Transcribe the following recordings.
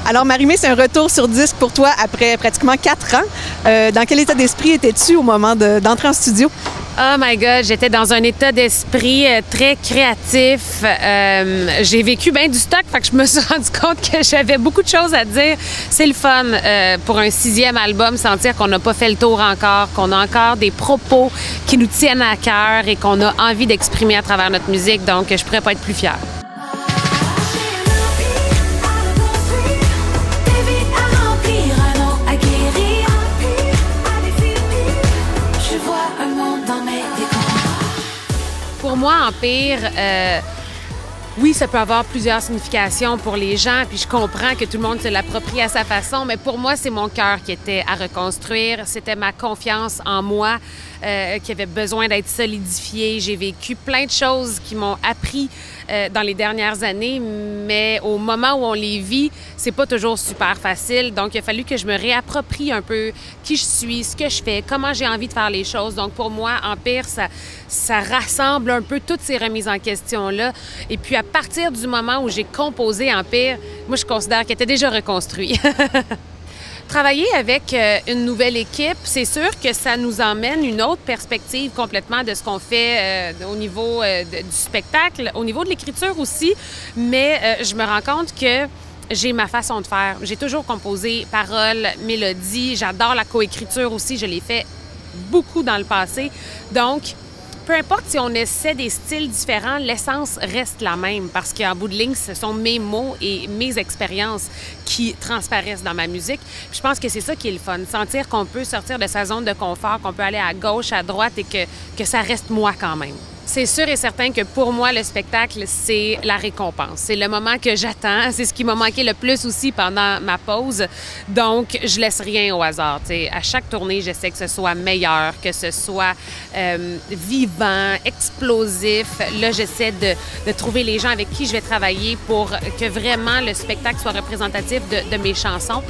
Alors, Marie-Mé, c'est un retour sur disque pour toi après pratiquement 4 ans. Dans quel état d'esprit étais-tu au moment d'entrer en studio? Oh my God, j'étais dans un état d'esprit très créatif. J'ai vécu bien du stock, fait que je me suis rendu compte que j'avais beaucoup de choses à dire. C'est le fun pour un 6e album, sentir qu'on n'a pas fait le tour encore, qu'on a encore des propos qui nous tiennent à cœur et qu'on a envie d'exprimer à travers notre musique. Donc, je pourrais pas être plus fière. Pour moi, Empire, oui, ça peut avoir plusieurs significations pour les gens, puis je comprends que tout le monde se l'approprie à sa façon, mais pour moi, c'est mon cœur qui était à reconstruire. C'était ma confiance en moi qui avait besoin d'être solidifiée. J'ai vécu plein de choses qui m'ont appris dans les dernières années, mais au moment où on les vit, c'est pas toujours super facile. Donc, il a fallu que je me réapproprie un peu qui je suis, ce que je fais, comment j'ai envie de faire les choses. Donc, pour moi, Empire, ça rassemble un peu toutes ces remises en question-là. Et puis, à partir du moment où j'ai composé Empire, moi, je considère qu'il était déjà reconstruit. Travailler avec une nouvelle équipe, c'est sûr que ça nous emmène une autre perspective complètement de ce qu'on fait au niveau du spectacle, au niveau de l'écriture aussi, mais je me rends compte que j'ai ma façon de faire. J'ai toujours composé paroles, mélodies, j'adore la coécriture aussi, je l'ai fait beaucoup dans le passé. Donc, peu importe si on essaie des styles différents, l'essence reste la même parce qu'en bout de ligne, ce sont mes mots et mes expériences qui transparaissent dans ma musique. Puis je pense que c'est ça qui est le fun, sentir qu'on peut sortir de sa zone de confort, qu'on peut aller à gauche, à droite et que ça reste moi quand même. C'est sûr et certain que pour moi, le spectacle, c'est la récompense. C'est le moment que j'attends. C'est ce qui m'a manqué le plus aussi pendant ma pause. Donc, je laisse rien au hasard. T'sais. À chaque tournée, j'essaie que ce soit meilleur, que ce soit vivant, explosif. Là, j'essaie de trouver les gens avec qui je vais travailler pour que vraiment le spectacle soit représentatif de mes chansons.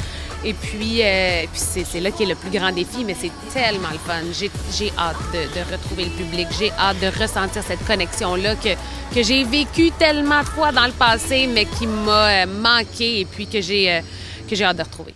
Et puis c'est là qu'est le plus grand défi, mais c'est tellement le fun. J'ai hâte de retrouver le public. J'ai hâte de ressentir cette connexion-là que j'ai vécue tellement de fois dans le passé, mais qui m'a manqué et puis que j'ai hâte de retrouver.